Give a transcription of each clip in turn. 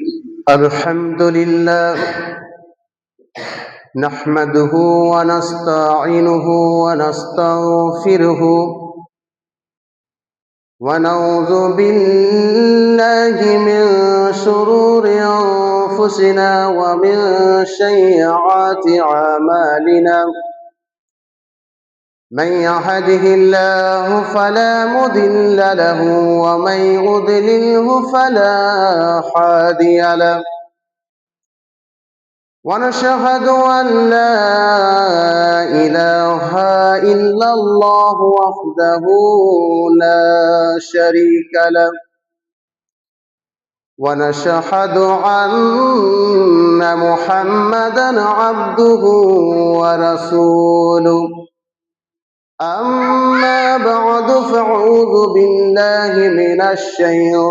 الحمد لله نحمده ونستعينه ونستغفره ونعوذ بالله من شرور أنفسنا ومن سيئات أعمالنا من يهده الله فلا مضل له ومن يضلله فلا هادي له ونشهد أن لا إله إلا الله وحده لا شريك له ونشهد أن محمدا عبده ورسوله أما بعد فأعوذ بالله من الشيطان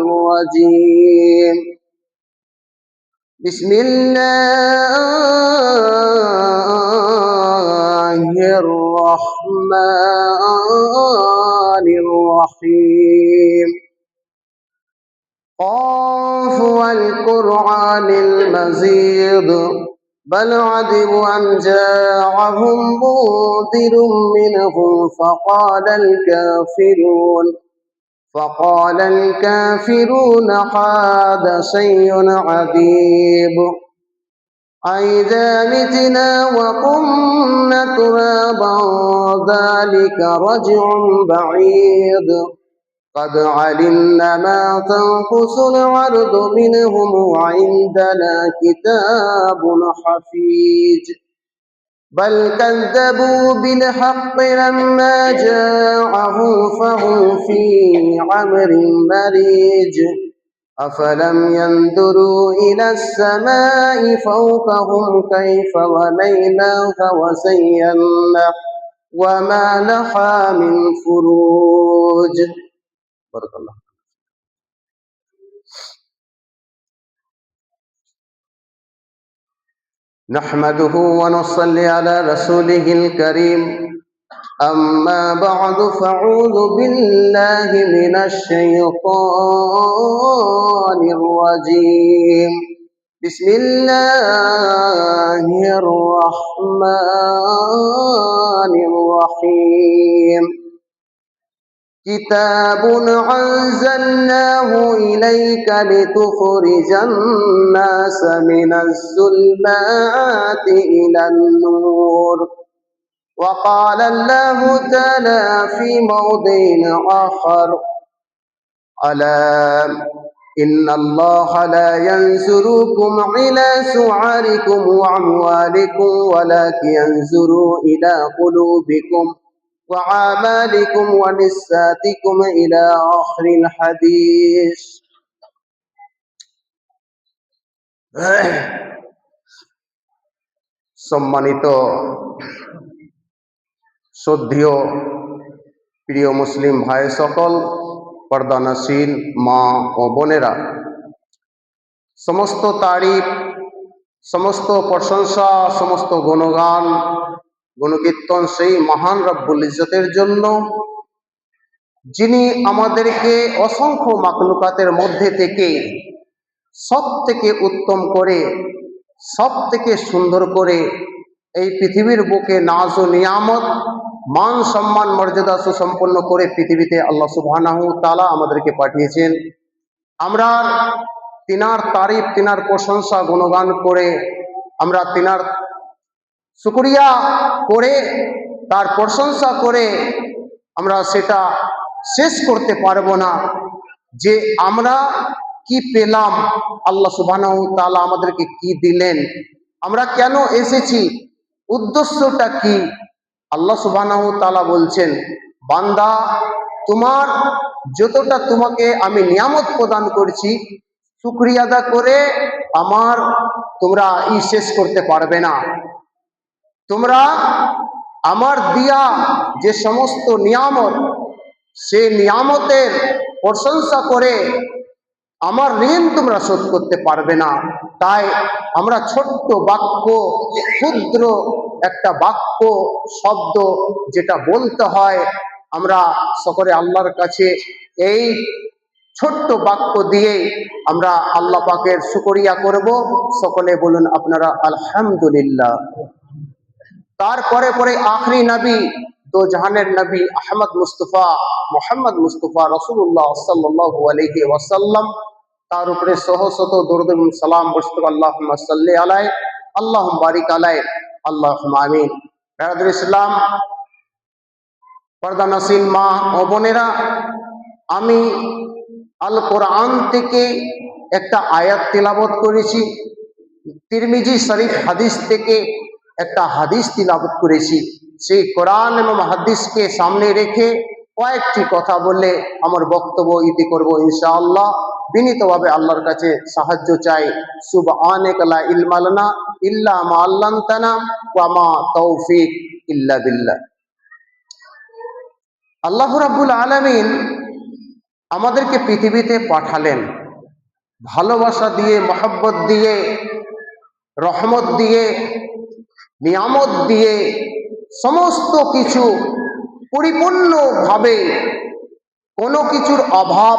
الرجيم بسم الله الرحمن الرحيم قاف والقرآن المجيد بل عجبوا أن جاءهم منذر منهم فقال الكافرون هذا شيء عجيب أئذا متنا وكنا ترابا ذلك رجع بعيد قد علمنا ما تنقص الأرض منهم وعندنا كتاب حفيظ بل كذبوا بالحق لما جاءهم فهم في أمر مريج أفلم ينظروا إلى السماء فوقهم كيف بنيناها وزيناها وما لها من فروج بارك الله نحمده ونصلي على رسوله الكريم أما بعد فأعوذ بالله من الشيطان الرجيم بسم الله الرحمن الرحيم كتاب أنزلناه إليك لتخرج الناس من الظلمات إلى النور وقال الله تعالى في موضع آخر ألا إن الله لا ينظركم إلى صوركم وأموالكم ولكن ينظر إلى قلوبكم وأعمالكم ونساتكم إلى آخر الحديث সম্মানিত শ্রদ্ধেয় প্রিয় মুসলিম ভাই সকল, পর্দানশীল মা ও বোনেরা, সমস্ত তারিফ, সমস্ত প্রশংসা, সমস্ত গুণগান, গুণকীর্তন সেই মহান রব্বুল ইজ্জতের জন্য, যিনি আমাদেরকে অসংখ্য মাখলুকাতের মধ্যে থেকে সব থেকে উত্তম করে, সব থেকে সুন্দর করে এই পৃথিবীর বুকে নাজ ও নিয়ামত, মান সম্মান মর্যাদা সুসম্পন্ন করে পৃথিবীতে আল্লাহ সুবহানাহু তাআলা আমাদেরকে পাঠিয়েছেন। আমরা তিনার তারিফ, তিনার প্রশংসা গুণগান করে, আমরা তিনার শুকরিয়া করে, তার প্রশংসা করে আমরা সেটা শেষ করতে পারবো না যে আমরা কি পেলাম, আল্লাহ সুবহানাহু তাআলা আমাদেরকে কি দিলেন, আমরা কেন এসেছি, উদ্দেশ্যটা কি। আল্লাহ সুবহানাহু তাআলা বলছেন, বান্দা, তোমার যতটা তোমাকে আমি নিয়ামত প্রদান করছি, শুকরিয়া আদা করে তোমরা শেষ করতে পারবে না। তোমরা আমার দিয়া যে সমস্ত নিয়ামত, সে নিয়ামতের প্রশংসা করে আমার ঋণ তোমরা শোধ করতে পারবে না। তাই আমরা ছোট্ট বাক্য, ক্ষুদ্র একটা বাক্য শব্দ যেটা বলতে হয়, আমরা সকলে আল্লাহর কাছে এই ছোট্ট বাক্য দিয়ে আমরা আল্লাহ পাকের শুকরিয়া করব। সকলে বলুন আপনারা আলহামদুলিল্লাহ। তারপরে পরে আখরি নবী, দো জাহানের নবী আহমদ মুস্তফা মোহাম্মদ মুস্তফা রসুল্লাহ সাল্লাল্লাহু আলাইহি ওয়াসাল্লাম, তার উপরে শত দরুদ এবং সালাম বর্ষিত। আল্লাহুম্মা সাল্লি আলাইহি, আল্লাহুম্মা বারিক আলাইহি, আল্লাহুম্মা আমিন। বিরাদর ইসলাম, পর্দা নসীন মা ও বোনেরা, আমি আল কোরআন থেকে একটা আয়াত তিলাবত করেছি, তিরমিজি শরীফ হাদিস থেকে একটা হাদিস তিলাবত করেছি। সেই কোরআন এবং হাদিসকে সামনে রেখে কয়েকটি কথা বলে আমার বক্তব্য ইতি করব ইনশাআল্লাহ। বিনীতভাবে আল্লাহর কাছে সাহায্য চাই। সুবহানাকা লা ইলমা লানা ইল্লা মা আল্লামতানা ওয়া মা তৌফিক ইল্লা বিল্লাহ। আল্লাহ রাব্বুল আলামিন আমাদেরকে পৃথিবীতে পাঠালেন ভালোবাসা দিয়ে, মহব্বত দিয়ে, রহমত দিয়ে, নিয়ামত দিয়ে, সমস্ত কিছু পরিপূর্ণভাবে। কোনো কিছুর অভাব,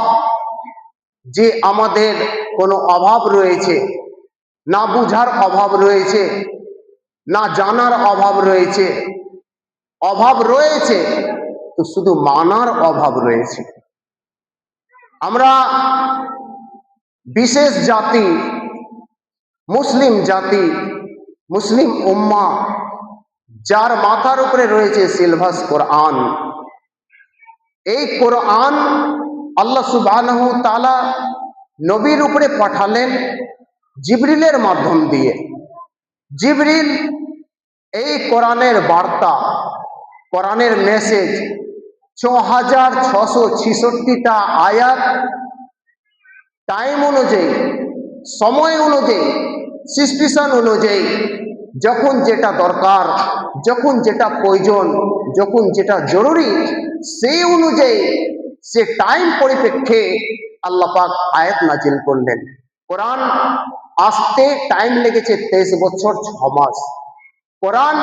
যে আমাদের কোনো অভাব রয়েছে, না বুঝার অভাব রয়েছে, না জানার অভাব রয়েছে, অভাব রয়েছে তো শুধু মানার অভাব রয়েছে। আমরা বিশেষ জাতি, মুসলিম জাতি, মুসলিম উম্মাহ, যার মাথার উপরে রয়েছে সিলভাস কোরআন। এই কোরআন আল্লাহ সুবহানাহু তাআলা নবীর উপরে পাঠালেন জিবরিলের মাধ্যম দিয়ে। জিবরিল এই কোরআনের বার্তা, কোরআনের মেসেজ ৬৬৬৬টা আয়াত টাইম অনুযায়ী, সময় অনুযায়ী, সিচুয়েশন অনুযায়ী, যখন যেটা দরকার, যখন যেটা প্রয়োজন, যখন যেটা জরুরি, সেই অনুযায়ী, সে টাইম পরিপ্রেক্ষে আল্লাহ পাক আয়াত নাজিল করলেন। কোরআন আসতে টাইম লেগেছে 23 বছর 6 মাস। কোরআন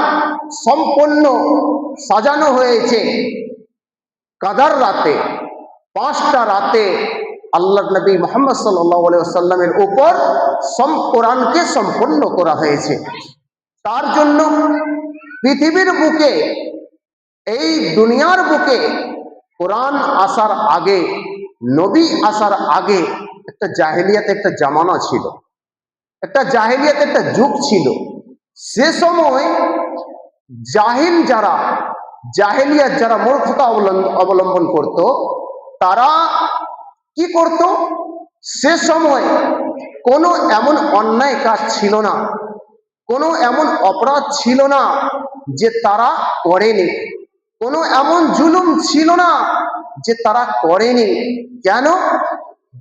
সম্পূর্ণ সাজানো হয়েছে কাদার রাতে, 5টা রাতে আল্লাহ নবী মুহাম্মদ সাল্লাল্লাহু আলাইহি ওয়াসাল্লামের উপর কোরআনকে সম্পূর্ণ করা হয়েছে। তার জন্য পৃথিবীর বুকে, এই দুনিয়ার বুকে কোরআন আসার আগে, নবী আসার আগে একটা জাহেলিয়াত, একটা জামানা ছিল, একটা জাহেলিয়াত, একটা যুগ ছিল। সে সময় জাহিল যারা, জাহেলিয়াত যারা মূর্খতা অবলম্বন করত, তারা কি করত? সে সময় কোনো এমন অন্যায় কাজ ছিল না, কোনো এমন অপরাধ ছিল না যে তারা করেনি, কোনো এমন জুলুম ছিল না যে তারা করেনি। কেন?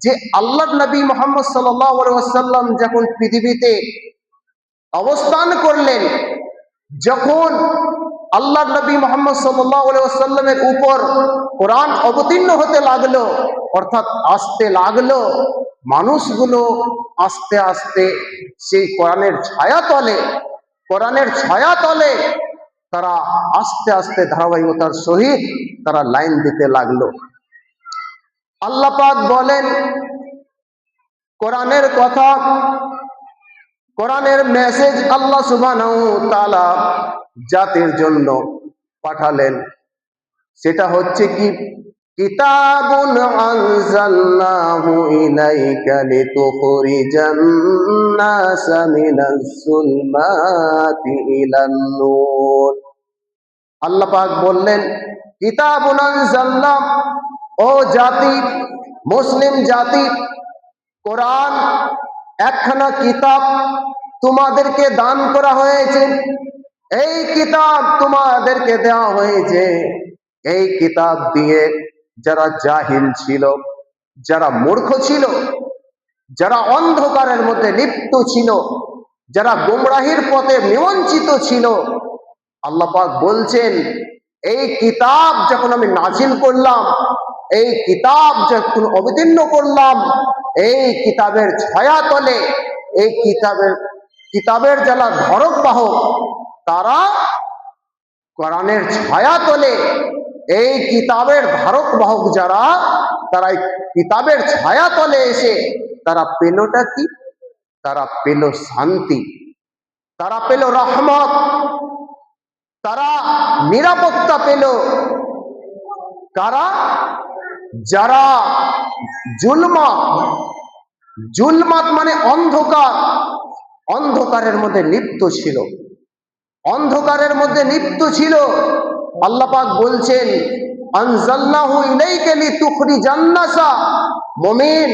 যে আল্লাহ নবী মুহাম্মদ সাল্লাল্লাহু আলাইহি ওয়াসাল্লাম যখন পৃথিবীতে অবস্থান করলেন, যখন আল্লাহ নবী মুহাম্মদ সাল্লাল্লাহু আলাইহি ওয়াসাল্লামের উপর কোরআন অবতীর্ণ হতে লাগলো, অর্থাৎ আসতে লাগলো, মানুষগুলো আস্তে আস্তে সেই কোরআনের ছায়াতলে, কোরআনের ছায়াতলে তারা আস্তে আস্তে ধারাবাহিকতার সহিত তারা লাইন দিতে লাগলো। আল্লাহ পাক বলেন, কোরআনের কথা, কোরআনের মেসেজ আল্লাহ সুবহানাহু তাআলা জাতির জন্য পাঠালেন। সেটা হচ্ছে কি? কিতাবুন আনজালনাহু ইলাইকা লিতুখরিজান নাসা মিনাজ যুলমাতি ইলান নূর। আল্লাহ পাক বললেন, কিতাবুন আনজালনা, ও জাতি, মুসলিম জাতি, কোরআন একখানা কিতাব তোমাদেরকে দান করা হয়েছে। এই কিতাব তোমাদেরকে দেওয়া হয়েছে। এই কিতাব দিয়ে যারা জাহিল ছিল, যারা মূর্খ ছিল, যারা অন্ধকারের মধ্যে লিপ্ত ছিল, যারা গোমরাহির পথে নিমজ্জিত ছিল, আল্লাহ পাক বলছেন, এই কিতাব যখন আমি নাজিল করলাম, এই কিতাব যখন অবতীর্ণ করলাম, এই কিতাবের ছায়াতলে, এই কিতাবের যারা ধারক বাহক, তারা কোরআনের ছায়াতলে এই কিতাবের ধারক বাহক যারা, তারা এই কিতাবের ছায়া তলে এসে তারা পেলটা কি? তারা পেল শান্তি, তারা পেল রহমত, তারা নিরাপত্তা পেল। কারা? যারা জুলমাত মানে অন্ধকার, অন্ধকারের মধ্যে লিপ্ত ছিল, অন্ধকারের মধ্যে লিপ্ত ছিল। আল্লাহ পাক বলছেন, আনজালনাহু ইলাইকা লিতুখরিজান নাসা, মুমিন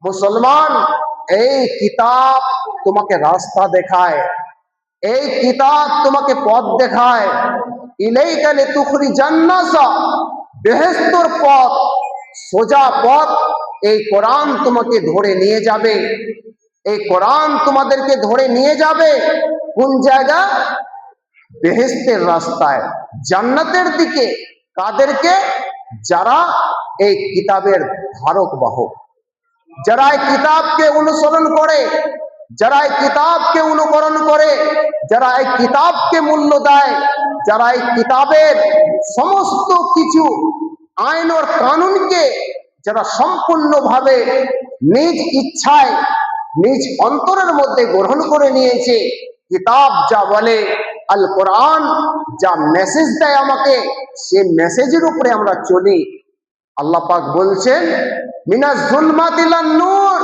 মুসলমান, এই কিতাব তোমাকে রাস্তা দেখায়, এই কিতাব তোমাকে পথ দেখায়। ইলাইকা লিতুখরিজান নাসা, বেহেশতের পথ, সোজা পথ। এই কোরআন তোমাকে ধরে নিয়ে যাবে, এই কোরআন তোমাদেরকে ধরে নিয়ে যাবে কোন জায়গা? বেহেশতের রাস্তায়, জান্নাতের দিকে। কাদেরকে? যারা এই কিতাবের ধারক বাহক, যারা এই কিতাবকে অনুসরণ করে, যারা এই কিতাবকে অনুকরণ করে, যারা এই কিতাবকে মূল্য দেয়, যারা এই কিতাবের সমস্ত কিছু আইন ও কানুনকে যারা সম্পূর্ণভাবে নিজ ইচ্ছায় নিজ অন্তরের মধ্যে গ্রহণ করে নিয়েছে। কিতাব যা বলে, আল কোরআন যা মেসেজ দেয় আমাকে, সে মেসেজের উপরে আমরা চলি। আল্লাহ পাক বলছেন, মিনাজ যুলমাতি ইলান নূর,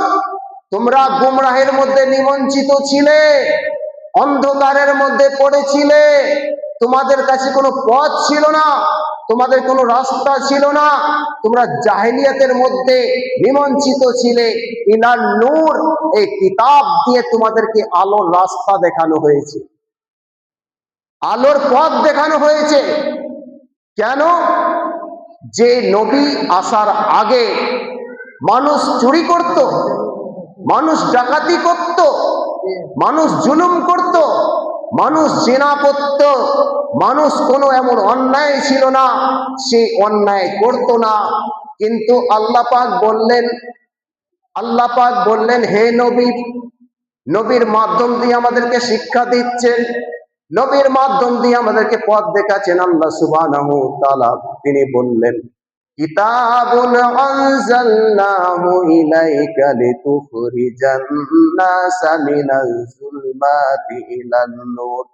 তোমরা গুমরাহের মধ্যে নিমজ্জিত ছিলে, অন্ধকারের মধ্যে পড়েছিলে, তোমাদের কাছে কোনো পথ ছিল না, তোমাদের কোনো রাস্তা ছিল না, তোমরা জাহেলিয়াতের মধ্যে নিমজ্জিত ছিলে। ইলান নূর, এই কিতাব দিয়ে তোমাদেরকে আলোর রাস্তা দেখানো হয়েছে, আলোর পথ দেখানো হয়েছে। কেন? যে নবী আসার আগে মানুষ চুরি করত, মানুষ ডাকাতি করত, মানুষ জুলুম করত, মানুষ জিনা করত, মানুষ কোনো এমন অন্যায় ছিল না, সে অন্যায় করত না। কিন্তু আল্লাহ পাক বললেন, হে নবী, নবীর মাধ্যম দিয়ে আমাদেরকে শিক্ষা দিচ্ছেন, নবীর মাধ্যম দিয়ে আমাদেরকে পথ দেখাচ্ছেন। আল্লাহ সুবহানাহু ওয়া তাআলা তিনি বললেন, কিতাবুন আনজালনাহু ইলাইকা লিতুখরিজান নাসা মিনাজ যুলমাতি ইলান নূর।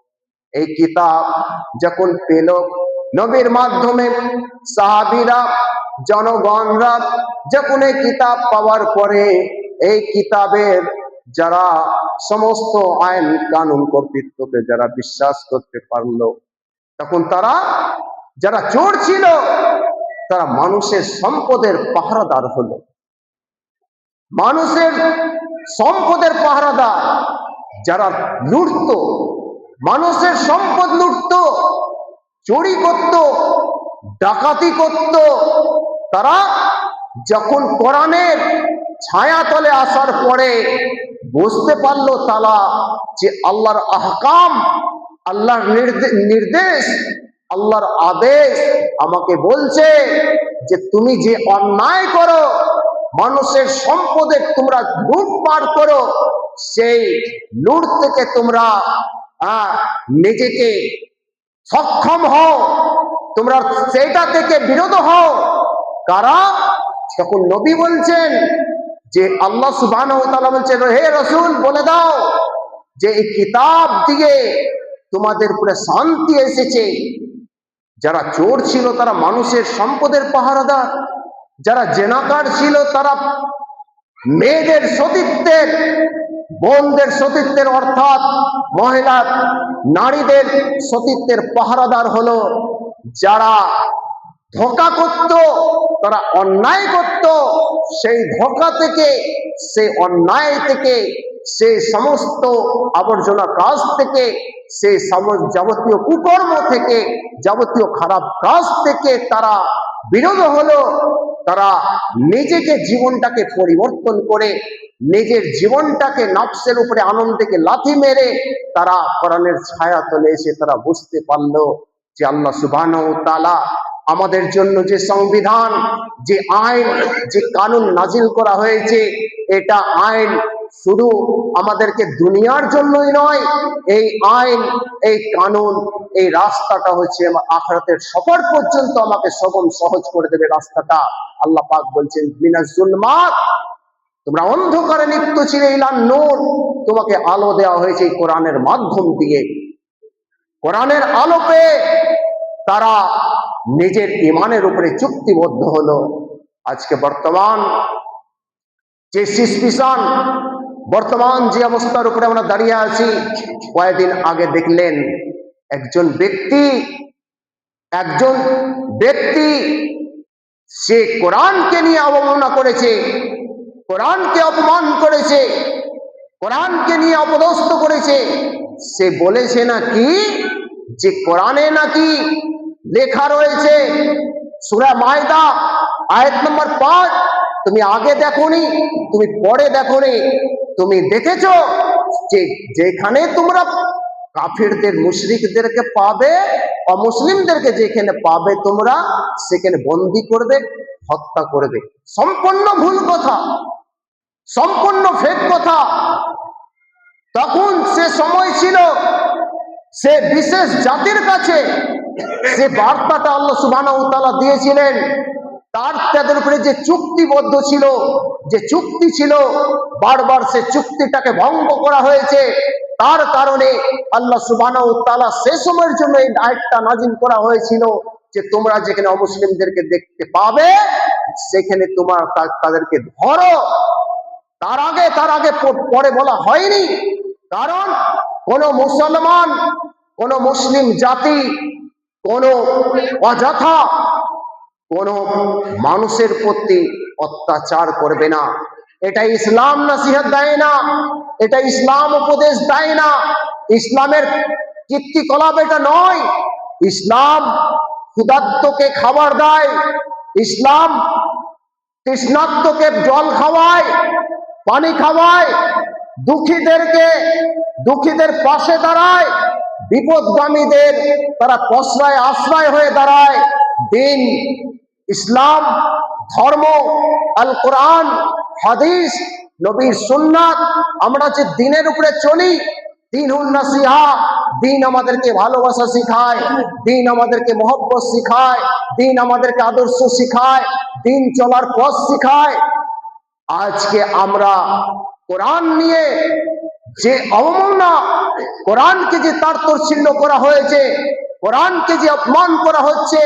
এই কিতাব যখন পেল নবীর মাধ্যমে, সাহাবীরা, জনগণরা যখন এই কিতাব পাওয়ার পরে, এই কিতাবের যারা সমস্ত আইন কানুন কর্তৃত্বকে যারা বিশ্বাস করতে পারলো, তখন তারা, যারা চোর ছিল, তারা মানুষের সম্পদের পাহারাদার হলো, মানুষের সম্পদের পাহারাদার। যারা লুটত, মানুষের সম্পদ লুটত, চুরি করত, ডাকাতি করত, তারা যখন কোরআনের ছায়া তলে আসার পরে বুঝতে পারলো তারা যে আল্লাহর আহকাম, আল্লাহর নির্দেশ, আল্লাহর আদেশ আমাকে বলছে যে তুমি যে অন্যায় করো, মানুষের সম্পদে তোমরা লুটপাট করো, সেই লুট থেকে তোমরা নিজেকে সক্ষম হও, তোমরা সেটা থেকে বিরত হও। কারা? তখন নবী বলছেন যে আল্লাহ সুবহানাহু ওয়া তাআলা বলছেন, হে রাসূল বলে দাও যে এই কিতাব দিয়ে তোমাদের উপরে শান্তি এসেছে। যারা চোর ছিল তারা মানুষের সম্পদের পাহারাদার, যারা জেনাকার ছিল তারা মেয়েদের সতীত্বের, বোনদের সতীত্বের অর্থাৎ মহিলা নারীদের সতীত্বের পাহারাদার হলো। যারা ধোঁকা করত, তারা অন্যায় করত, সেই ধোঁকা থেকে, সেই অন্যায় থেকে, সেই সমস্ত আবর্জনা কাজ থেকে, সেই যাবতীয় কুকর্ম থেকে, যাবতীয় খারাপ কাজ থেকে তারা বিরত হলো। তারা নিজেকে, জীবনটাকে পরিবর্তন করে, নিজের জীবনটাকে নফসের উপরে আনন্দকে লাথি মেরে তারা কোরআনের ছায়া তলে এসে তারা বুঝতে পারলো যে আল্লাহ সুবহানাহু ওয়া তাআলা আমাদের জন্য যে সংবিধান, যে আইন, যে কানুন নাজিল করা হয়েছে, এটা আইন শুধু আমাদেরকে দুনিয়ার জন্যই নয়, এই আইন, এই কানুন, এই রাস্তাটা হচ্ছে আখিরাতের সফর পর্যন্ত আমাকে সহজ করে দেবে রাস্তাটা। আল্লাহ পাক বলছেন মিনাজ জুলমাত, তোমরা অন্ধকারে লিপ্ত ছিলে ইলান নূর, তোমাকে আলো দেওয়া হয়েছে এই কোরআনের মাধ্যম দিয়ে। কোরআনের আলো পেয়ে তারা নিজের ঈমানের উপরে চুক্তিবদ্ধ হলো। আজকে বর্তমান যে সিচুয়েশন, বর্তমান যে অবস্থার উপরে আমরা দাঁড়িয়ে আছি, কয়েকদিন আগে দেখলেন একজন ব্যক্তি সে কোরআনকে নিয়ে অবমাননা করেছে, কোরআনকে অপমান করেছে, কোরআনকে নিয়ে অপদস্থ করেছে। সে বলেছে নাকি যে কোরআনে নাকি লেখা রয়েছে সূরা মায়দা আয়াত নম্বর 5, তুমি আগে দেখোনি, তুমি পরে দেখোনি, তুমি দেখেছো যে যেখানে তোমরা কাফিরদের মুশরিকদেরকে পাবে, অমুসলিমদেরকে যেখানে পাবে তোমরা সেখানে বন্দী করবে, হত্যা করবে। সম্পূর্ণ ভুল কথা, সম্পূর্ণ ফেক কথা। তখন সে সময় ছিল, সে বিশেষ জাতির কাছে সে বার্তাটা আল্লাহ সুবহানাহু ওয়া তাআলা দিয়েছিলেন। তাদের উপরে যে চুক্তিবদ্ধ ছিল, যে চুক্তি ছিল, বারবার সে চুক্তিটাকে ভঙ্গ করা হয়েছে। তার কারণে আল্লাহ সুবহানাহু ওয়া তাআলা সে সময়ের জন্য এই আয়াতটা নাযিল করা হয়েছিল যে তোমরা যেখানে অমুসলিমদেরকে দেখতে পাবে সেখানে তোমরা তাদেরকে ধরো। তার আগে পরে বলা হয়নি, কারণ কোন মুসলমান, কোন মুসলিম জাতি কোন অযথা কোন মানুষের প্রতি অত্যাচার করবে না। এটা ইসলাম নসিহত দেয় না, এটা ইসলাম উপদেশ দেয় না, ইসলামের কীর্তিকলাপ এটা নয়। ইসলাম ক্ষুধার্তকে খাবার দেয়, ইসলাম তৃষ্ণার্তকে জল খাওয়ায়, পানি খাওয়ায়, দুঃখীদের পাশে দাঁড়ায়, বিপদগামীদের তারা আশ্রয় হয়ে দাঁড়ায়। দিন, ইসলাম ধর্ম, আল কোরআন, হাদিস, নবীর সুন্নাত, আমরা যে দিনের উপরে চলি, দীনুন নাসিহা, দিন আমাদেরকে ভালোবাসা শিখায়, দিন আমাদেরকে মহব্বত শিখায়, দিন আমাদেরকে আদর্শ শিখায়, দিন চলার পথ শিখায়। আজকে আমরা কোরআন নিয়ে যে অবমাননা, কোরআনকে যে তাচ্ছিল্য করা হয়েছে, কোরআনকে যে অপমান করা হচ্ছে,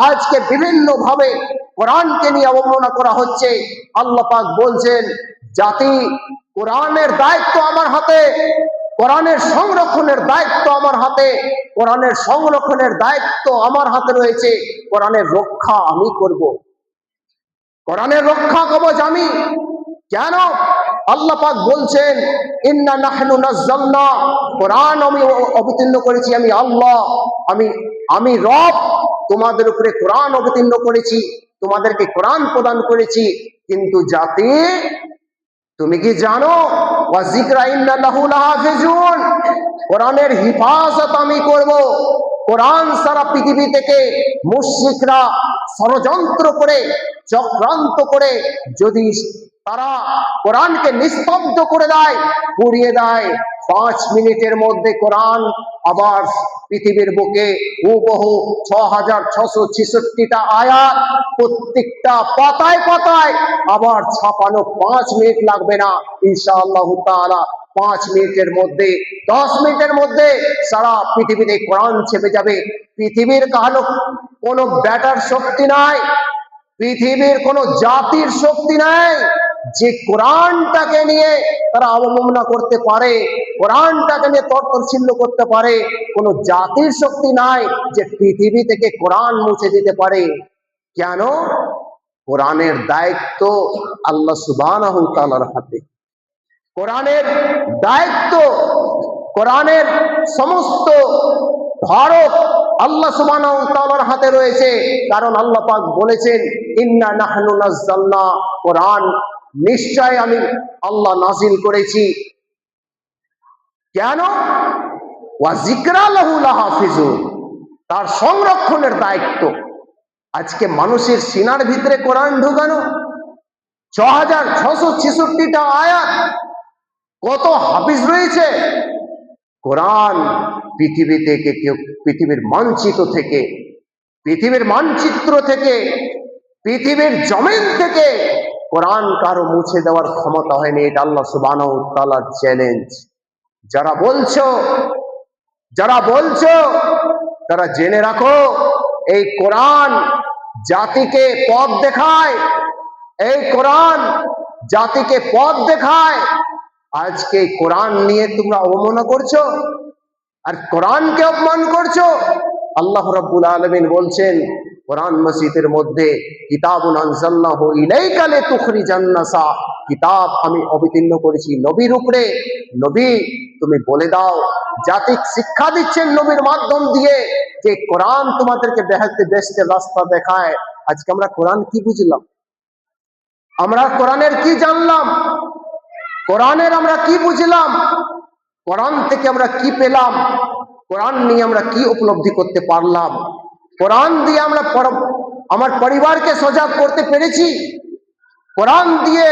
আজকে বিভিন্ন ভাবে কোরআনকে নিয়ে অবমাননা করা হচ্ছে। আল্লাহ পাক বলছেন জাতি, কোরআনের দায়িত্ব আমার হাতে, কোরআনের সংরক্ষণের দায়িত্ব আমার হাতে, কোরআনের সংরক্ষণের দায়িত্ব আমার হাতে রয়েছে, কোরআনের রক্ষা আমি করব, কোরআনের রক্ষা কবচ আমি। কেন? আল্লাহ পাক বলছেন ইন্না নাহনু নাযালনা, কোরআন আমি অবতীর্ণ করেছি আমি আল্লাহ, আমি রব, তোমাদের উপরে কোরআন অবতীর্ণ করেছি, তোমাদেরকে কোরআন প্রদান করেছি। কিন্তু জাতি, তুমি কি জানো ওয়া যিকরা ইন্না লাহু লাহাফিজুন, কোরআনের হিফাজত আমি করব। কোরআন সারা পৃথিবী থেকে মুশরিকরা ষড়যন্ত্র করে, চক্রান্ত করে যদি তারা কোরআনকে নিস্তব্ধ করে দেয়, পুড়িয়ে দেয়, 5 মিনিটের মধ্যে কোরআন আবার পৃথিবীর বুকে হুবহু 6666টা আয়াত, প্রত্যেকটা পাতায় পাতায় আবার ছাপানো 5 মিনিট লাগবে না ইনশাআল্লাহ তাআলা। 5 মিনিটের মধ্যে, 10 মিনিটের মধ্যে সারা পৃথিবীতে কোরআন ছেপে যাবে। পৃথিবীর কালো কোনো ব্যাটার শক্তি নাই, পৃথিবীর কোনো জাতির শক্তি নাই যে কোরআনটাকে নিয়ে তারা অবমাননা করতে পারে, কোরআনটাকে নিয়ে তাচ্ছিল্য করতে পারে। কোনো জাতির শক্তি নাই যে পৃথিবী থেকে কোরআন মুছে দিতে পারে। কেন? কোরআনের দায়িত্ব আল্লাহ সুবহানাহু ওয়া তাআলার হাতে, কোরআনের দায়িত্ব, কোরআনের সমস্ত ভারত আল্লাহ সুবহানাহু ওয়া তাআলার হাতে রয়েছে। কারণ আল্লাহ পাক বলেছেন ইন্না নাহনু নাযালনা, কোরআন নিশ্চয় আমি আল্লাহ নাজিল করেছি। কেন? ওয়া যিকরা লাহু লাহাফিজুন, তার সংরক্ষণের দায়িত্ব। আজকে মানুষের সিনার ভিতরে কোরআন ঢুকানো, 6666টা আয়াত, কত হাফিজ রয়েছে। কোরআন পৃথিবী থেকে কেউ, পৃথিবীর মানচিত্র থেকে, পৃথিবীর মানচিত্র থেকে, পৃথিবীর জমিন থেকে কোরআন কারো মুছে দেওয়ার ক্ষমতা হয়নি। এটা আল্লাহ সুবহানাহু ওয়া তাআলার চ্যালেঞ্জ। যারা বলছো, যারা বলছো, তারা জেনে রাখো, এই কোরআন জাতিকে পথ দেখায়, এই কোরআন জাতিকে পথ দেখায়। আজকে কোরআন নিয়ে তোমরা অবমাননা করছো আর কোরআনকে অপমান করছো। আল্লাহ রাব্বুল আলামিন বলছেন কোরআন মসজিদের মধ্যে, কিতাবুন আনজালনাহু ইলাইকা লিতুখরিজান নাসা, কিতাব আমি অবতীর্ণ করেছি নবীর উপরে। নবী তুমি বলে দাও, জাতিক শিক্ষা দিচ্ছেন নবীর মাধ্যম দিয়ে যে কোরআন তোমাদেরকে বেহেশতের রাস্তা দেখায়। আজকে আমরা কোরআন কি বুঝলাম? আমরা কোরআনের কি জানলাম? কোরআনের আমরা কি বুঝলাম? কোরআন থেকে আমরা কি পেলাম? কোরআন নিয়ে আমরা কি উপলব্ধি করতে পারলাম? কোরআন দিয়ে আমরা আমার পরিবারকে সজাগ করতে পেরেছি? কোরআন দিয়ে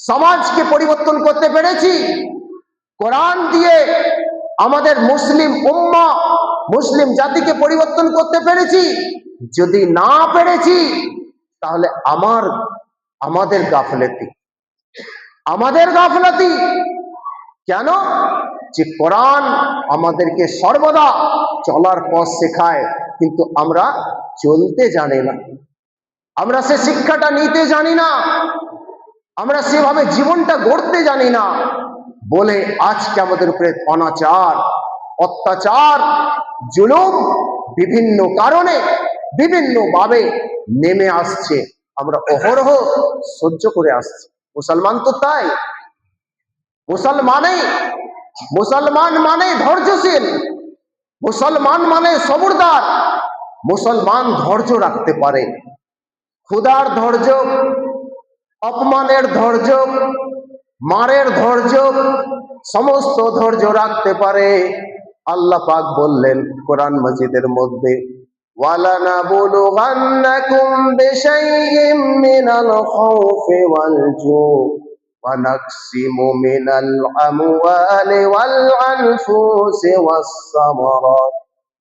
সমাজকে পরিবর্তন করতে পেরেছি? কোরআন দিয়ে আমাদের মুসলিম উম্মাহ, মুসলিম জাতিকে পরিবর্তন করতে পেরেছি? যদি না পেরেছি, তাহলে আমাদের গাফলতি, আমাদের গাফলতি। কেন? যে কোরআন আমাদেরকে সর্বদা চলার পথ শেখায়, কিন্তু আমরা চলতে জানি না, আমরা সে শিক্ষাটা নিতে জানি না, আমরা সেভাবে জীবনটা গড়তে জানি না বলে আজকে আমাদের উপরে অনাচার, অত্যাচার, জুলুম বিভিন্ন কারণে বিভিন্নভাবে নেমে আসছে। আমরা অহরহ সহ্য করে আসছি। মুসলমান তো তাই। মুসলমান মানে ধৈর্যশীল, মুসলমান মানে সবুরদার, মুসলমান ধৈর্য রাখতে পারে। ক্ষুধার ধৈর্য, অপমানের ধৈর্য, মারের ধৈর্য, সমস্ত ধৈর্য রাখতে পারে। আল্লাহ পাক বললেন কোরআন মাজিদের মধ্যে, ওয়ালানাবলুগান্নাকুম বিশাইইম মিনাল খাউফি ওয়াল জু' ওয়া নাকসিমু মিনাল আমওয়ালি ওয়াল আনফুসি ওয়াস সামারাত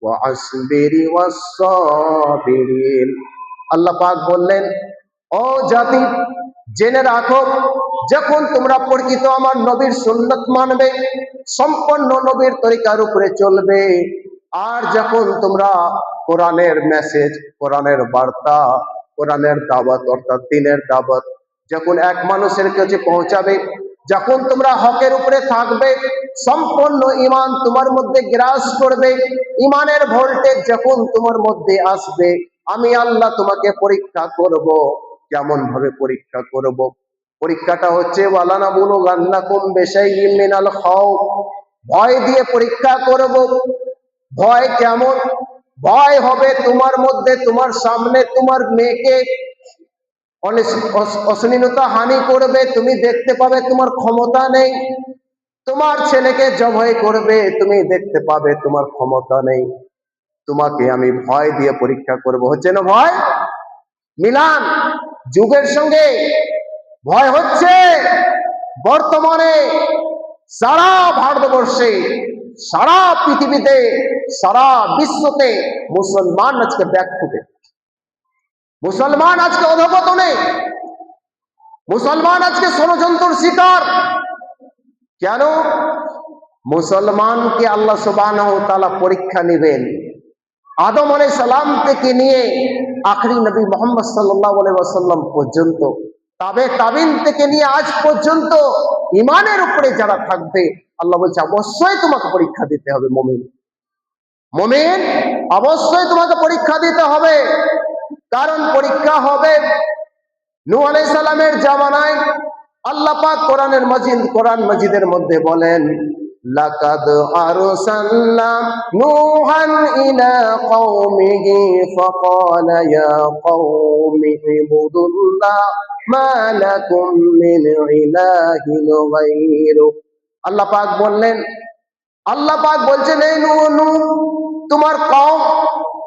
ওয়া আসবিরি ওয়াস সাবিরিন। আল্লাহ পাক বললেন, ও জাতি, জেনে রাখো, যখন তোমরা প্রকৃত আমার নবীর সুন্নাত মানবে, সম্পন্ন নবীর তরিকার উপরে চলবে, আর যখন তোমরা কোরআনের মেসেজ, কোরআনের বার্তা, কোরআনের দাওয়াত অর্থাৎ দ্বীনের দাওয়াত যখন এক মানুষের কাছে পৌঁছাবে, যখন তোমরা হকের উপরে থাকবে, সম্পূর্ণ ঈমান তোমার মধ্যে গ্রাস করবে, ঈমানের ভোল্টেজ যখন তোমার মধ্যে আসবে, আমি আল্লাহ তোমাকে পরীক্ষা করব। কেমন ভাবে পরীক্ষা করব? পরীক্ষাটা হচ্ছে ওয়ালানাবলুগান্নাকুম বিশাইইম মিনাল খাউফ, ভয় দিয়ে পরীক্ষা করব। ভয় কেমন? ভয় হবে তোমার মধ্যে, তোমার সামনে তোমার মেয়েকে অশ্লীলতা হানি করবে, তুমি দেখতে পাবে তোমার ক্ষমতা নেই। তোমার ছেলেকে জবাই করবে, তুমি দেখতে পাবে তোমার ক্ষমতা নেই। তোমাকে আমি ভয় দিয়ে পরীক্ষা করব। হচ্ছে না ভয়? মিলান যুগের সঙ্গে ভয় হচ্ছে। বর্তমানে সারা ভারতবর্ষে, সারা পৃথিবীতে, সারা বিশ্বতে মুসলমান আজকে ব্যাকফুটে, মুসলমান আজকে অধঃপতনে, মুসলমান আজকে ষড়যন্ত্রের শিকার। কেন? মুসলমানকে আল্লাহ সুবহানাহু ওয়া তাআলা পরীক্ষা নেবেন আদম আলাইহিস সালাম থেকে নিয়ে আখরি নবী মুহাম্মদ সাল্লাল্লাহু আলাইহি ওয়াসাল্লাম পর্যন্ত, তাবিন থেকে নিয়ে আজ পর্যন্ত ঈমানের উপরে যারা থাকবে, আল্লাহ বলছে অবশ্যই তোমাকে পরীক্ষা দিতে হবে। মুমিন অবশ্যই তোমাকে পরীক্ষা দিতে হবে। কারণ পরীক্ষা হবে নূহ আলাইহিস সালামের জামানায়। আল্লাহ পাক কোরআন মাজিদের মধ্যে বলেন, লাকাদ আরসালনা নূহান ইলা কওমিহি ফাকালা ইয়া কওমি ইবুদুল্লাহ মা লাকুম মিন ইলাহিন গায়রু। আল্লাহ পাক বলছেন, এই নূহ, তোমার কওম,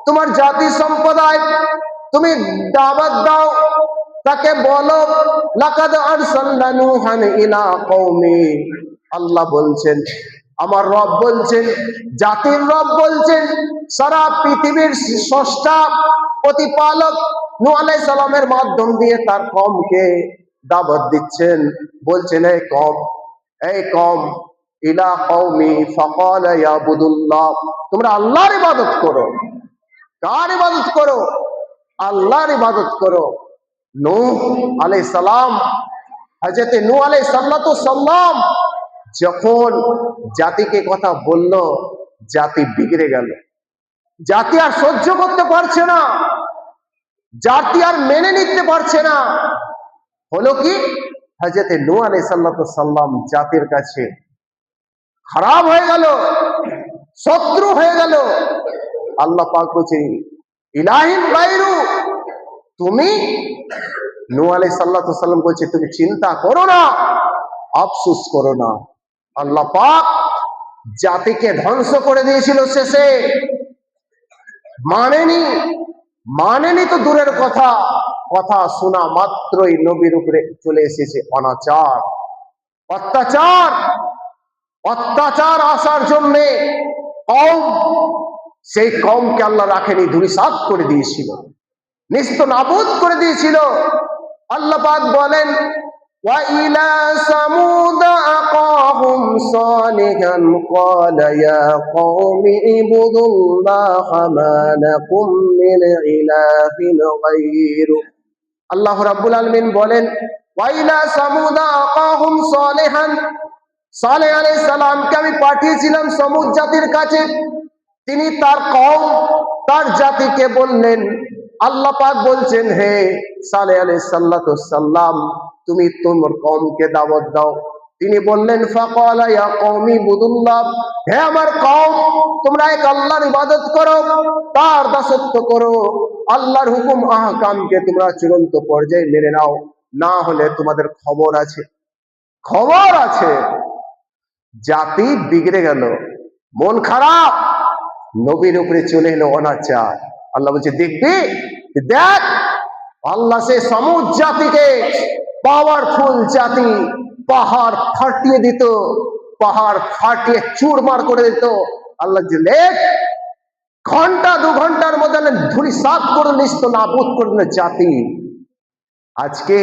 তোমার জাতি সম্প্রদায়, তুমি দাওয়াত দাও, তাকে বলো, লাকাদ আরসালনা নূহান ইলা কওমি, আল্লাহ বলছেন, আমার রব বলছেন, জাতির রব বলছেন, সারা পৃথিবীর স্রষ্টা প্রতিপালক নূহ আলাইহিস সালামের মাধ্যম দিয়ে তার কওমকে দাওয়াত দিচ্ছেন। বলছেন, এই কওম ইলা কওমি ফাকালা ইয়াবুদুল্লাহ, তোমরা আল্লাহর ইবাদত করো। কার ইবাদত করো? আল্লাহর ইবাদত করো। নূহ আলাইহিস সালাম, হযরত নূহ আলাইহিস সালাম যখন জাতিকে কথা বলল, জাতি বিগড়ে গেল। জাতি আর সহ্য করতে পারছে না, জাতি আর মেনে নিতে পারছে না। হলো কি, হযরত নূহ আলাইহিস সালাম জাতির কাছে খারাপ হয়ে গেল, শত্রু হয়ে গেল। আল্লাহ পাক বলছেন, ইলাহিন গায়রু, তুমি নূহ আলাইহিস সালাম বলছে, তুমি চিন্তা করো না, আফসোস করো না। আল্লাহ পাক জাতিকে ধ্বংস করে দিয়েছিল শেষে। মানেনি তো দূরের কথা, কথা শোনা মাত্রই নবীর উপরে চলে এসেছে অনাচার, অত্যাচার। অত্যাচার আসার জন্য কওম, সেই কওমকে আল্লাহ রাখেনি, ধূলিসাৎ করে দিয়েছিল, নিস্ত নাবুদ করে দিয়েছিল। আল্লাহ পাক বলেন, ওয়া ইলা সামুদ আকাহুম সালিহান ক্বালা ইয়া কওমি ইবুদুল্লাহা মা লাকুম মিন ইলাহিন গায়রু। আল্লাহ রাব্বুল আলামিন বলেন, ওয়া ইলা সামুদ আকাহুম সালিহান, সালেহ আলাইহিস সালামকে আমি পাঠিয়েছিলাম সমুদ জাতির কাছে। তিনি তার কওম, তার জাতিকে বললেন, আল্লাহ পাক বলছেন, হে সালেহ আলাইহিস সালাম, তুমি তোমার কওমকে দাওয়াত দাও। তিনি বললেন, ফাকালা ইয়া কওমি ইবুদুল্লাহ, হে আমার কওম, তোমরা এক আল্লাহর ইবাদত করো, তার দাসত্ব করো, আল্লাহর হুকুম আহকামকে তোমরা চূড়ান্ত পর্যায়ে মেনে নাও, না হলে তোমাদের খবর আছে, খবর আছে। জাতি বিগড়ে গেল, মন খারাপ, নবীর উপরে চলে এলো অনাচার। আল্লাহ বলছে, দেখবি, দেখ, আল্লাহ সে সমুদ জাতিকে, পাওয়ারফুল জাতি, পাহাড় ফাটিয়ে দিত, পাহাড় ফাটিয়ে চুরমার করে দিত। আল্লাহ যে ঘন্টা 2 ঘন্টার মধ্যে ধূলিসাৎ করে নিস্ত নাবুদ করে দিল জাতি। আজকে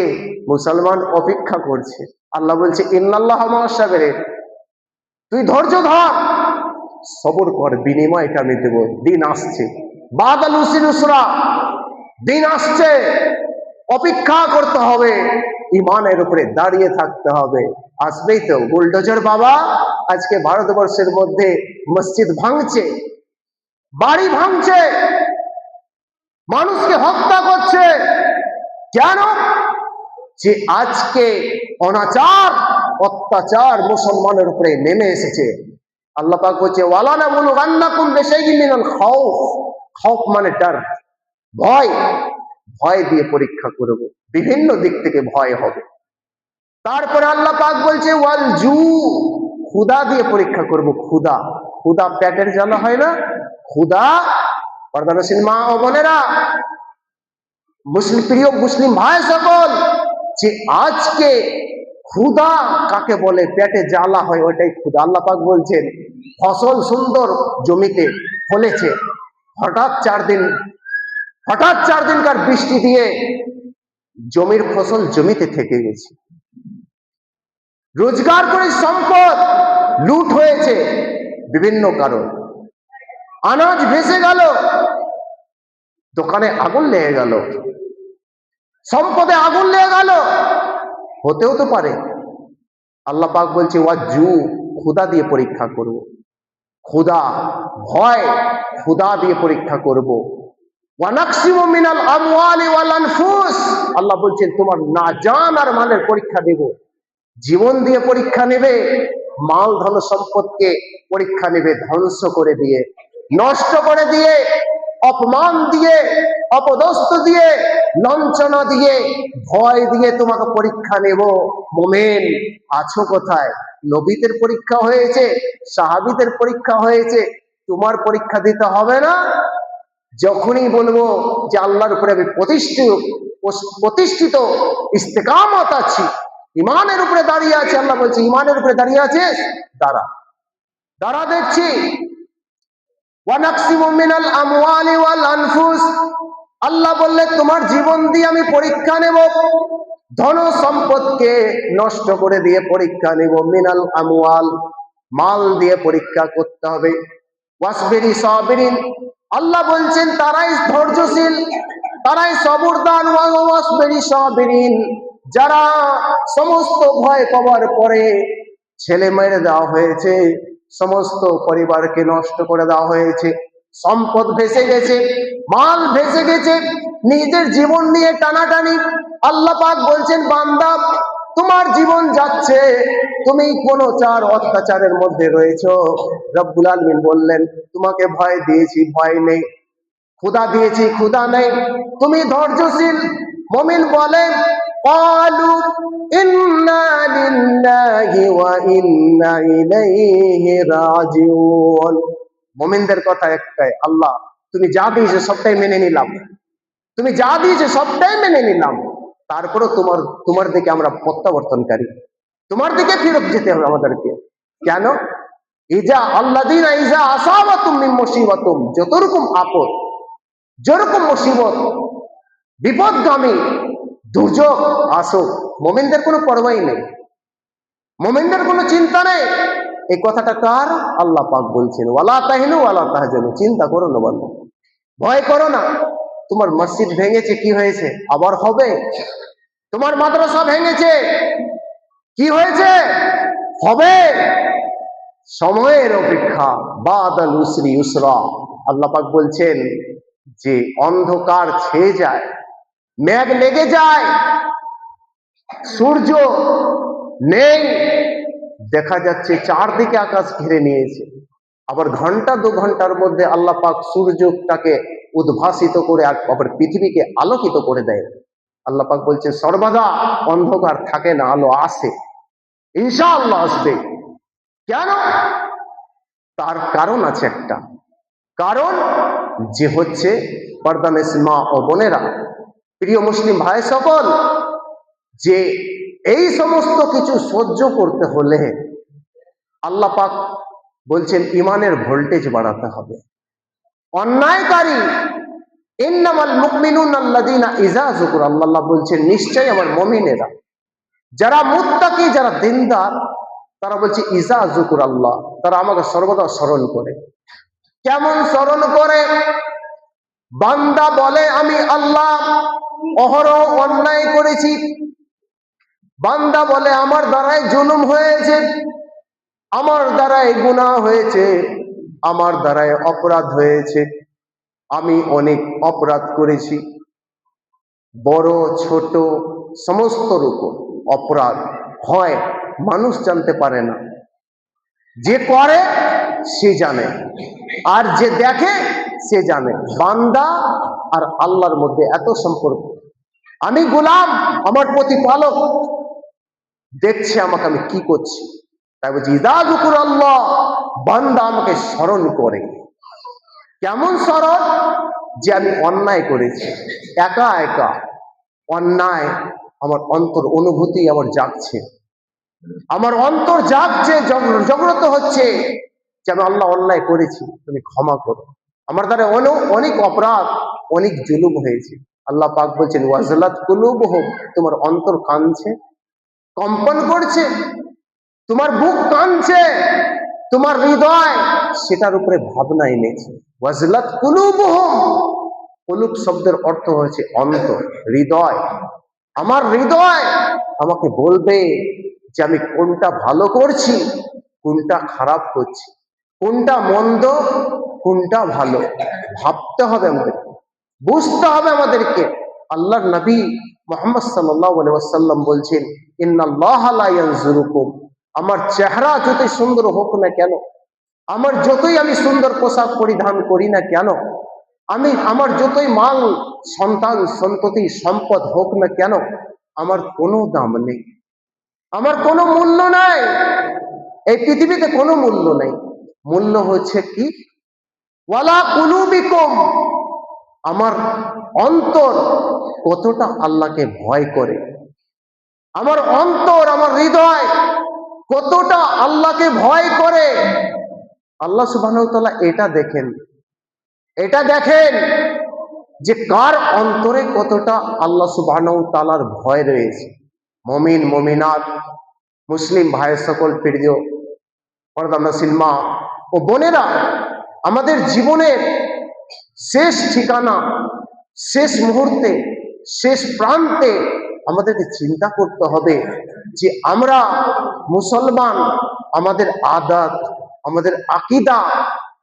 মুসলমান অপেক্ষা করছে। আল্লাহ বলছে, ইন্নাল্লাহা মা'আস সাবিরিন, তুই ধৈর্য ধর, সবর কর, বিনিময়টা আমি দেব। দিন আসছে, বাদাল উসির উসরা, দিন আসছে, অপেক্ষা করতে হবে, ইমানের উপরে দাঁড়িয়ে থাকতে হবে। আসবেই তো। বুলডোজার বাবা আজকে ভারতবর্ষের মধ্যে মসজিদ ভাঙছে, বাড়ি ভাঙছে, মানুষকে হত্যা করছে। কেন? যে আজকে অনাচার, অত্যাচার মুসলমানের উপরে নেমে এসেছে। আল্লাহ পাক বলছে, ওয়ালা নাবলুগান্নাকুম বিশাইইন মিনাল খাউফ, খাউফ মানে ডর, ভয়, ভয় দিয়ে পরীক্ষা করব, বিভিন্ন দিক থেকে ভয় হবে। তারপরে আল্লাহ পাক বলছে, ওয়াল জু, ক্ষুধা দিয়ে পরীক্ষা করব। ক্ষুধা, ক্ষুধা পেটের জ্বালা হয় না? ক্ষুধা, পর্দানশীল মা ও বোনেরা, প্রিয় মুসলিম ভাই সকল, যে আজকে ক্ষুধা কাকে বলে, পেটে জ্বালা হয়, ওইটাই ক্ষুধা। আল্লাহ পাক বলছেন, ফসল সুন্দর জমিতে ফলেছে, হঠাৎ 4 দিনকার বৃষ্টি দিয়ে জমির ফসল জমিতে থেকে গেছে। রোজগার করে সম্পদ লুট হয়েছে, বিভিন্ন কারণ, আনাজ ভেসে গেল, দোকানে আগুন লেগে গেল, সম্পদে আগুন লেগে গেল, হতেও তো পারে। আল্লাহ পাক বলছে, ওয়াজু, ক্ষুধা দিয়ে পরীক্ষা করব। ক্ষুধা, ভয়, ক্ষুধা দিয়ে পরীক্ষা করব। ওয়ানাকসিমু মিনাল আমওয়ালি ওয়াল আনফুস, আল্লাহ বলছেন, তোমার না জান আর মালের পরীক্ষা দেব। জীবন দিয়ে পরীক্ষা নেবে, মাল ধন সম্পদকে পরীক্ষা নেবে, ধ্বংস করে দিয়ে, নষ্ট করে দিয়ে, অপমান দিয়ে, অপদস্থ দিয়ে, লাঞ্ছনা দিয়ে, ভয় দিয়ে তোমাকে পরীক্ষা নেব। মুমিন আছো কোথায়? নবীদের পরীক্ষা হয়েছে, সাহাবীদের পরীক্ষা হয়েছে, তোমার পরীক্ষা দিতে হবে না? যখনই বলবো যে আল্লাহর উপরে আমি প্রতিষ্ঠিত, ইস্তেকামত আছি, ইমানের উপরে দাঁড়িয়ে আছে। আল্লাহ বলছে ইমানের উপরে দাঁড়িয়ে আছিস, দাঁড়া দাঁড়া দেখছি। ওয়ানাকসিমু মিনাল আমওয়ালি ওয়াল আনফুস, আল্লাহ বললে তোমার জীবন দিয়ে আমি পরীক্ষা নেব, ধন সম্পদকে নষ্ট করে দিয়ে পরীক্ষা নেব। মিনাল আমওয়াল, মাল দিয়ে পরীক্ষা করতে হবে। ওয়াসবিরি সাবিরিন, আল্লাহ বলছেন তারাই ধৈর্যশীল, তারাই সবরদান। ওয়াসবিরি সাবিরিন, যারা সমস্ত ভয় পাওয়ার পরে ছেলে মেরে দেওয়া হয়েছে, সমস্ত পরিবারকে নষ্ট করে দেওয়া হয়েছে, সম্পদ ভেসে গেছে, মাল ভেসে গেছে, নিজের জীবন নিয়ে টানাটানি, আল্লাহ পাক বলছেন বান্দা তোমার জীবন যাচ্ছে, তুমি কোন চার অত্যাচারের মধ্যে রয়েছো। রব্বুল আলামিন বললেন তোমাকে ভয় দিয়েছি, ভয় নেই, ক্ষুধা দিয়েছি, ক্ষুধা নেই, তুমি ধৈর্যশীল। মুমিন বলেন ক্বালু ইন্না লিল্লাহি ওয়া ইন্না ইলাইহি রাজিউন। মুমিনদের কথা একটাই, আল্লাহ তুমি যা দিয়েছো সবটাই মেনে নিলাম, তুমি যা দিয়েছো সবটাই মেনে নিলাম, তারপরে তোমার দিকে আমরা প্রত্যাবর্তনকারী, তোমার দিকে ফেরত যেতে হবে আমাদেরকে। কেন? ইজা আল্লাযীনা ইজা আসাবাতুম মিন মুসিবাতুম, যত রকম আপদ, যেরকম মুসিবত, বিপদগামী, দুর্যোগ আসুক, মুমিনদের কোনো পরোয়াই নেই, মুমিনদের কোনো চিন্তা নেই। এই কথাটা কার? আল্লাহ পাক বলছেন ওয়ালা তাহিনু ওয়ালা তাহজানু, চিন্তা করো না বান্দা, ভয় করো না। তোমার মসজিদ ভেঙেছে, কি হয়েছে? আবার হবে। তোমার মাদ্রাসা ভেঙেছে, কি হয়েছে? হবে। সময়ের অপেক্ষা, বাদাল উসরি ইউসরা। আল্লাহ পাক বলছেন যে অন্ধকার ছেয়ে যায়, মেঘ লেগে যায়, সূর্য নেই, দেখা যাচ্ছে চারদিকে আকাশ ঘিরে নিয়েছে, আবার ঘন্টা দু ঘন্টার মধ্যে আল্লাহ পাক সূর্যটাকে উদ্ভাসিত করে আবার পৃথিবীকে আলোকিত করে দেয়। আল্লাহ পাক বলছে সর্বদা অন্ধকার থাকে না, আলো আসে, ইনশাআল্লাহ আসবে। কেন? তার কারণ আছে একটা, কারণ যে হচ্ছে পর্দানেস মা ও বোনেরা, প্রিয় মুসলিম ভাই সকল, যে এই সমস্ত কিছু সহ্য করতে হলে আল্লাহ পাক বলছেন ইমানের ভোল্টেজ বাড়াতে হবে। অন্যায়কারী, ইন্নামাল মুমিনুনা আল্লাযীনা ইযা যুকিরা, আল্লাহ বলছেন নিশ্চয়ই আমার মুমিনেরা, যারা মুত্তাকি, যারা দিনদার, তারা বলছে ইযা যুকিরা আল্লাহ, তারা আমাকে সর্বদা স্মরণ করে। কেমন স্মরণ করে? বান্দা বলে আমি আল্লাহ অহরহ অন্যায় করেছি, বান্দা বলে আমার দ্বারাই জুলুম হয়েছে, আমার দ্বারাই গুনাহ হয়েছে, আমার দ্বারাই অপরাধ হয়েছে, আমি অনেক অপরাধ করেছি, বড় ছোট সমস্ত রকম অপরাধ হয়, মানুষ জানতে পারে না, যে করে সে জানে, আর যে দেখে সে জানে। বান্দা আর আল্লাহর মধ্যে এত সম্পর্ক, আমি গোলাম, আমার প্রতিপালক দেখছে আমাকে আমি কি করছি, তাই বলছি ইযা যুকিরা আল্লাহ, বান্দা আমাকে স্মরণ করে। কেমন স্মরণ? যে আমি অন্যায় করেছি, একা একা অন্যায়, আমার অন্তর অনুভূতি আমার জাগছে, আমার অন্তর জাগছে, জাগ্রত হচ্ছে যে আমি আল্লাহ অন্যায় করেছি, তুমি ক্ষমা করো, আমার দ্বারা অনেক অপরাধ, অনেক জুলুম হয়েছে। আল্লাহ পাক বলছেন ওয়াজলাত কুলুবুহুম, তোমার অন্তর কাঁদছে, কম্পন করছে, তোমার বুক কাঁদছে, তোমার হৃদয় সেটার উপরে ভাবনা এনেছে। ওয়াজলাত কুলুবুহুম, কুলুব শব্দের অর্থ হচ্ছে অন্তর, হৃদয়। আমার হৃদয় আমাকে বলবে যে আমি কোনটা ভালো করছি, কোনটা খারাপ করছি, কোনটা মন্দ, কোনটা ভালো, ভাবতে হবে আমাদেরকে, বুঝতে হবে আমাদেরকে। আল্লাহর নবী মুহাম্মদ সাল্লাল্লাহু আলাইহি ওয়াসাল্লাম বলছেন ইন্নাল্লাহা লা ইয়ানজুরুকুম, আমার চেহারা যতই সুন্দর হোক না কেন, আমার যতই আমি সুন্দর পোশাক পরিধান করি না কেন, আমার যতই মাল সন্তান সন্ততি সম্পদ হোক না কেন, আমার কোনো দাম নেই, আমার কোনো মূল্য নাই, এই পৃথিবীতে কোনো মূল্য নেই। মূল্য হচ্ছে কি? ওয়ালা কুলুবিকুম, আমার অন্তর কতটা আল্লাহকে ভয় করে, আমার অন্তর, আমার হৃদয় কতটা আল্লাহকে ভয় করে, আল্লাহ সুবহানাহু ওয়া তাআলা এটা দেখেন যে কার অন্তরে কতটা আল্লাহ সুবহানাহু ওয়া তাআলার ভয় রয়েছে। মুমিন মুমিনাত, মুসলিম ভাই সকল প্রিয় পর্দা নসিল মা ও বোনেরা, আমাদের জীবনের শেষ ঠিকানা, শেষ মুহূর্তে, শেষ প্রান্তে আমাদেরকে চিন্তা করতে হবে যে আমরা মুসলমান, আমাদের আদাত, আমাদের আকীদা,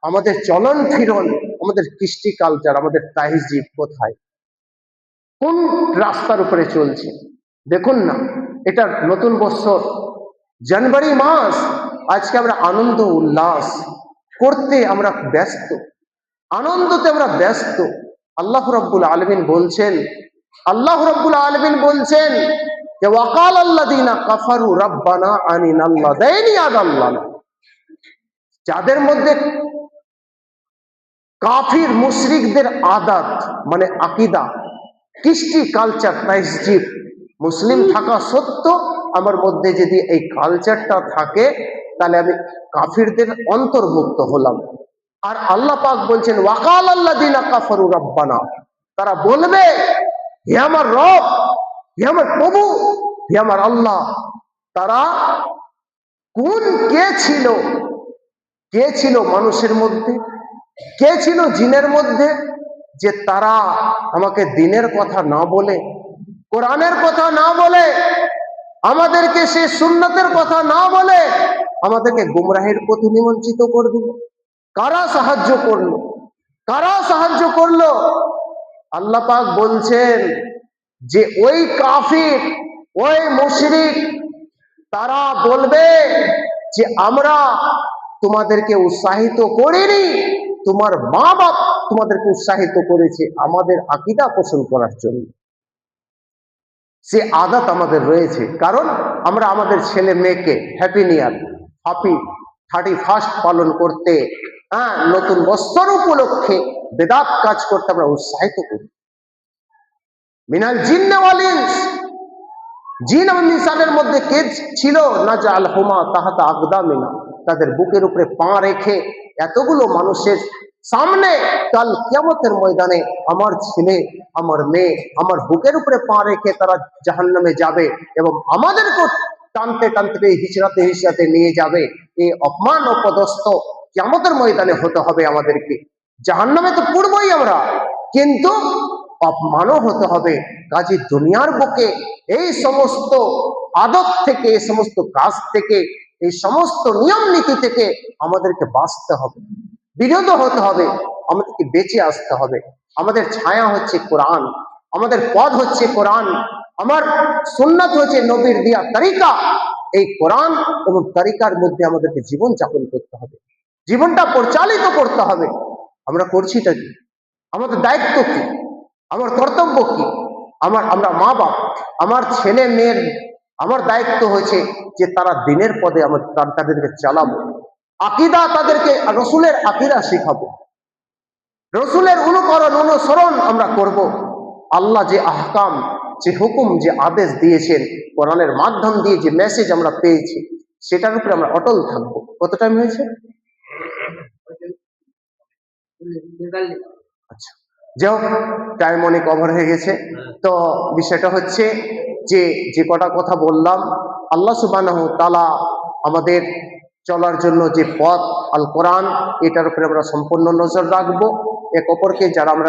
আমাদের চলন ফিরন, আমাদের কৃষ্টি কালচার, আমাদের তাহজিব কোথায়, কোন রাস্তার উপরে চলছে। দেখুন না, এটা নতুন বছর, জানুয়ারি মাস, আজকে আমরা আনন্দ উল্লাস করতে আমরা ব্যস্ত, আনন্দতে আমরা ব্যস্ত। আল্লাহ রাব্বুল আলামিন বলছেন যে ওয়াকাল আল্লাযীনা কাফারু রাব্বানা আরিনাল্লাযাইনি আদাল্লানা, যাদের মধ্যে কাফির মুশরিকদের আদাত মানে আকীদা, কৃষ্টি কালচার, তাহজিব, মুসলিম থাকা সত্ত্বেও আমার মধ্যে যদি এই কালচারটা থাকে তাহলে আমি কাফিরদের অন্তর্ভুক্ত হলাম। আর আল্লাহ পাক বলছেন ওয়াকাল আল্লাযীনা কাফারু রাব্বানা, তারা বলবে হে আমার রব, হে আমার প্রভু, হে আমার আল্লাহ। তারা কে ছিল মানুষের মধ্যে, কে ছিল জিনের মধ্যে, যে তারা আমাকে দিনের কথা না বলে, কোরআনের কথা না বলে, আমাদেরকে সে সুন্নতের কথা না বলে আমাদেরকে গুমরাহের পথে নিমজ্জিত করে দিল। কারা সাহায্য করলো? আল্লাহ পাক বলছেন যে ওই কাফির, ওই মুশরিক, তারা বলবে যে আমরা তোমাদেরকে উৎসাহিত করিনি, তোমার মা বাপ তোমাদেরকে উৎসাহিত করেছে আমাদের আকীদা পোষণ করার জন্য। সে আদত আমাদের রয়েছে, কারণ আমরা আমাদের ছেলে মেয়েকে হ্যাপি নিউ ইয়ার, হ্যাপি 31 পালন করতে, নতুন বছর উপলক্ষে বেদাত কাজ করতে আমরা উৎসাহিত করি। মিনাল জিন্নে ওয়াল ইনস, জিন এবং ইনসানের মধ্যে কে ছিল নাজআলহুমা তাহতা আকদামিনা, তাদের বুকের উপরে পা রেখে এতগুলো মানুষের সামনে কাল কিয়ামতের ময়দানে আমার ছেলে, আমার মেয়ে আমার বুকের উপরে পা রেখে তারা জাহান্নামে যাবে এবং আমাদেরকে টানতে টানতে হিচড়াতে নিয়ে যাবে। এই অপমান ও পদস্থ কিয়ামতের ময়দানে হতে হবে আমাদেরকে। জাহান্নামে তো পড়বই আমরা, কিন্তু অপমানও হতে হবে। কাজে দুনিয়ার বুকে এই সমস্ত আদত থেকে, এই সমস্ত কাজ থেকে, এই সমস্ত নিয়ম নীতি থেকে আমাদেরকে বাঁচতে হবে, বিরত হতে হবে, আমাদেরকে বেঁচে আসতে হবে। আমাদের ছায়া হচ্ছে কোরআন, আমাদের পথ হচ্ছে কোরআন, আমার সুন্নাত হচ্ছে নবীর দিয়া তরিকা। এই কোরআন এবং তরিকার মধ্যে আমাদেরকে জীবন যাপন করতে হবে, জীবনটা পরিচালিত করতে হবে। আমরা করছিটা কি? আমাদের দায়িত্ব কি? আমার কর্তব্য কি? আমরা মা বাপ, আমার ছেলে মেয়ের আমার দায়িত্ব হয়েছে যে তারা দিনের পদে তাদেরকে চালাবো, আকীদা, তাদেরকে রসুলের আকীদা শিখাবো, রসুলের অনুসরণ আমরা করব। আল্লাহ যে আহকাম, যে হুকুম, যে আদেশ দিয়েছেন কোরআনের মাধ্যম দিয়ে, যে মেসেজ আমরা পেয়েছি সেটার উপরে আমরা অটল থাকবো। কত টাইম হয়েছে? আচ্ছা, যাই হোক, টাইম অনেক ওভার হয়ে গেছে। তো বিষয়টা হচ্ছে যে কটা কথা বললাম, আল্লাহ সুবহানাহু ওয়া তাআলা আমাদের চলার জন্য যে পথ আল কোরআন, এটার উপরে আমরা সম্পূর্ণ নজর রাখবো। এক অপরকে যারা আমরা